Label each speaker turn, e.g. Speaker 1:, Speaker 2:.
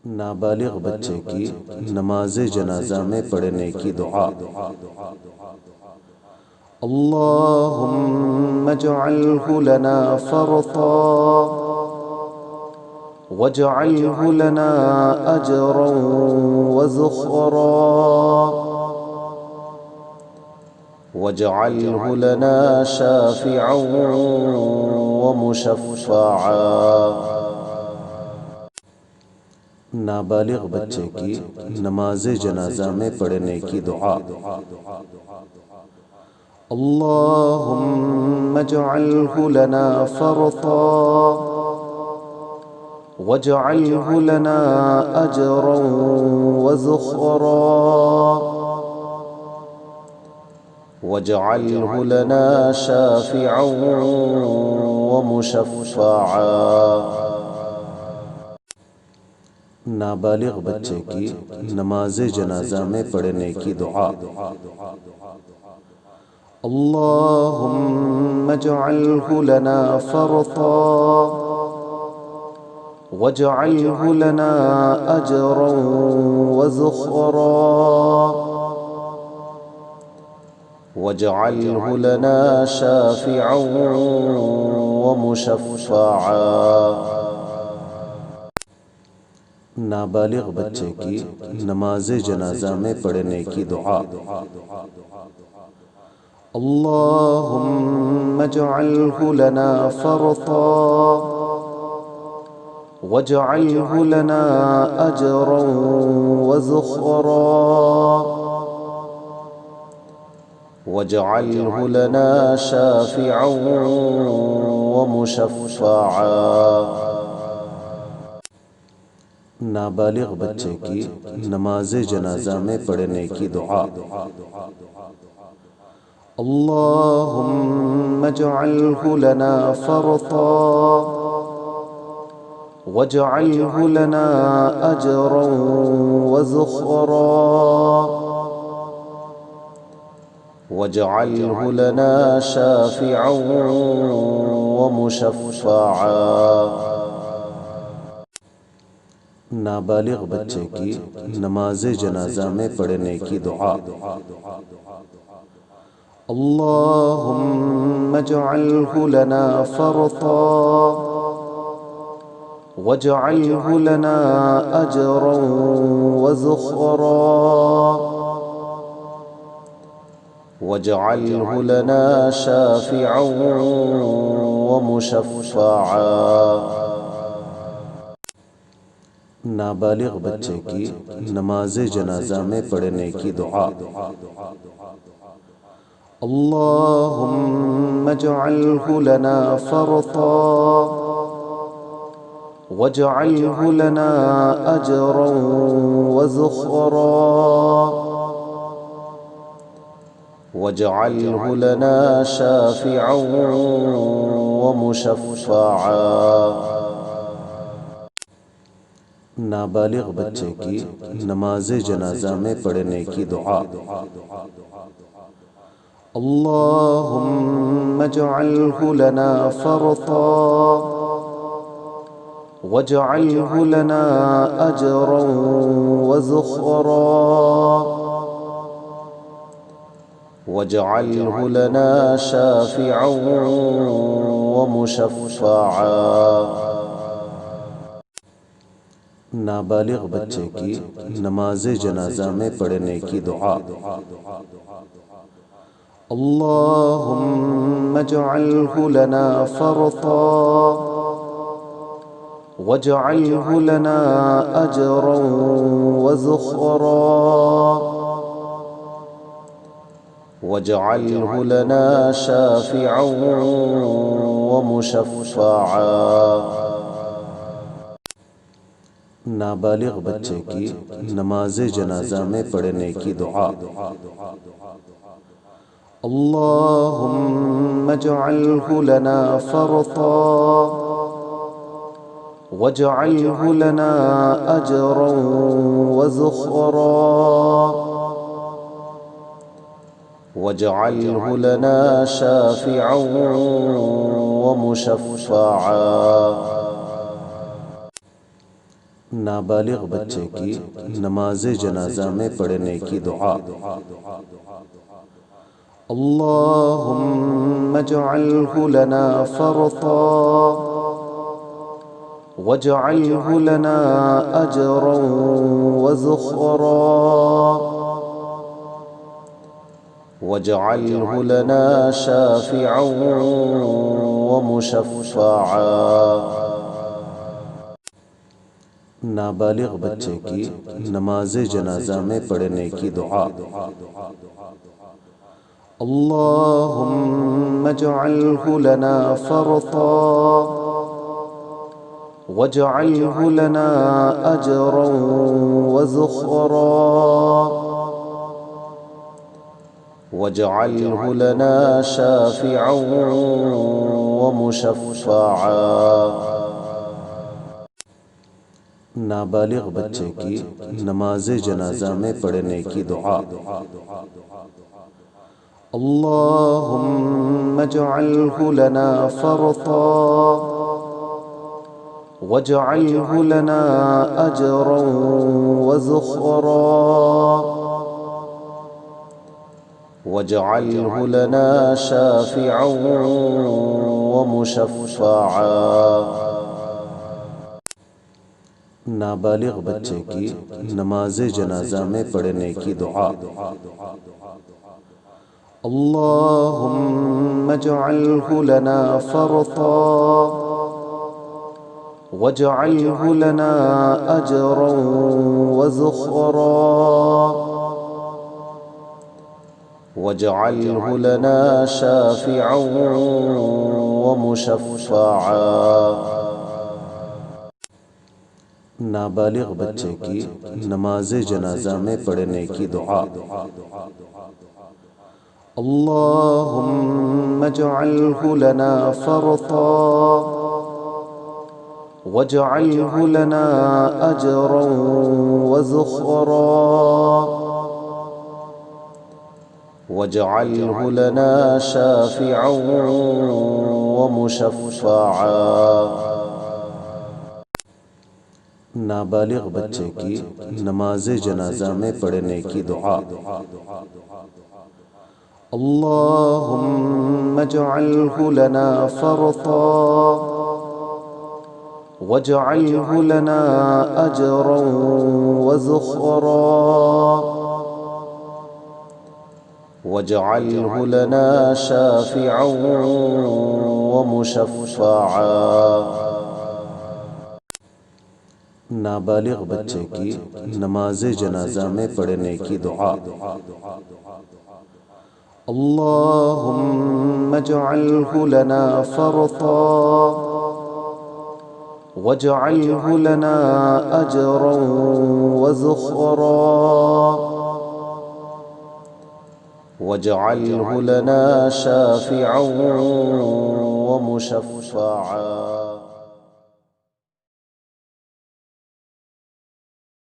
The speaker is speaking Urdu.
Speaker 1: نابالغ بچے کی نماز جنازہ میں پڑھنے کی دعا۔ اللہم اجعلہ لنا فرطا واجعلہ لنا اجرا وزخرا واجعلہ لنا شافعا ومشفعا۔ نابالغ بچے کی نماز جنازہ میں پڑھنے کی دعا۔ اللہم اجعلہ لنا فرطا واجعلہ لنا اجرا وزخرا واجعلہ لنا شافعا ومشفعا۔ نابالغ بچے کی نماز جنازہ میں پڑھنے کی دعا۔ اللہم اجعلہ لنا فرطا واجعلہ لنا اجرا وزخرا واجعلہ لنا شافعا ومشفعا۔ نابالغ بچے کی نماز جنازہ میں پڑھنے کی دعا۔ اللہم اجعلہ لنا فرطا واجعلہ لنا اجرا وزخرا واجعلہ لنا شافعا ومشفعا۔ نابالغ بچے کی نماز جنازہ میں پڑھنے کی دعا۔ اللہم اجعلہ لنا فرطا واجعلہ لنا اجرا وزخرا واجعلہ لنا شافعا ومشفعا۔ نابالغ بچے کی نماز جنازہ میں پڑھنے کی دعا۔ اللہم اجعلہ لنا فرطا واجعلہ لنا اجرا وزخرا واجعلہ لنا شافعا ومشفعا۔ نابالغ بچے کی نماز جنازہ میں پڑھنے کی دعا۔ اللہم اجعلہ لنا فرطا واجعلہ لنا اجرا وزخرا واجعلہ لنا شافعا ومشفعا۔ نابالغ بچے کی نماز جنازہ میں پڑھنے کی دعا۔ اللہم اجعلہ لنا فرطا واجعلہ لنا اجرا وزخرا واجعلہ لنا شافعا ومشفعا۔ نابالغ بچے کی نماز جنازہ میں پڑھنے کی دعا۔ اللہم اجعلہ لنا فرطا واجعلہ لنا اجرا وزخرا واجعلہ لنا شافعا ومشفعا۔ نابالغ بچے کی نماز جنازہ میں پڑھنے کی دعا۔ اللہم اجعلہ لنا فرطا واجعلہ لنا اجرا وزخرا واجعلہ لنا شافعا ومشفعا۔ نابالغ بچے کی نماز جنازہ میں پڑھنے کی دعا۔ اللہم اجعلہ لنا فرطا واجعلہ لنا اجرا وزخرا واجعلہ لنا شافعا ومشفعا۔ نابالغ بچے کی نماز جنازہ میں پڑھنے کی دعا۔ اللہم اجعلہ لنا فرطا واجعلہ لنا اجرا وزخرا واجعلہ لنا شافعا ومشفعا۔ نابالغ بچے کی نماز جنازہ میں پڑھنے کی دعا۔ اللہم اجعلہ لنا فرطا واجعلہ لنا اجرا وزخرا واجعلہ لنا شافعا ومشفعا۔ نابالغ بچے کی نماز جنازہ میں پڑھنے کی دعا۔ اللہم اجعلہ لنا فرطا واجعلہ لنا اجرا وزخرا واجعلہ لنا شافعا ومشفعا۔ نابالغ بچے کی نماز جنازہ میں پڑھنے کی دعا۔ اللہم اجعلہ لنا فرطا واجعلہ لنا اجرا وزخرا واجعلہ لنا شافعا ومشفعا۔ نابالغ بچے کی نماز جنازہ میں پڑھنے کی دعا۔ اللہم اجعلہ لنا فرطا واجعلہ لنا اجرا وزخرا واجعلہ لنا شافعا ومشفعا۔ نابالغ بچے کی نماز جنازہ میں پڑھنے کی دعا۔ اللہم اجعلہ لنا فرطا واجعلہ لنا اجرا وزخرا واجعلہ لنا شافعا ومشفعا۔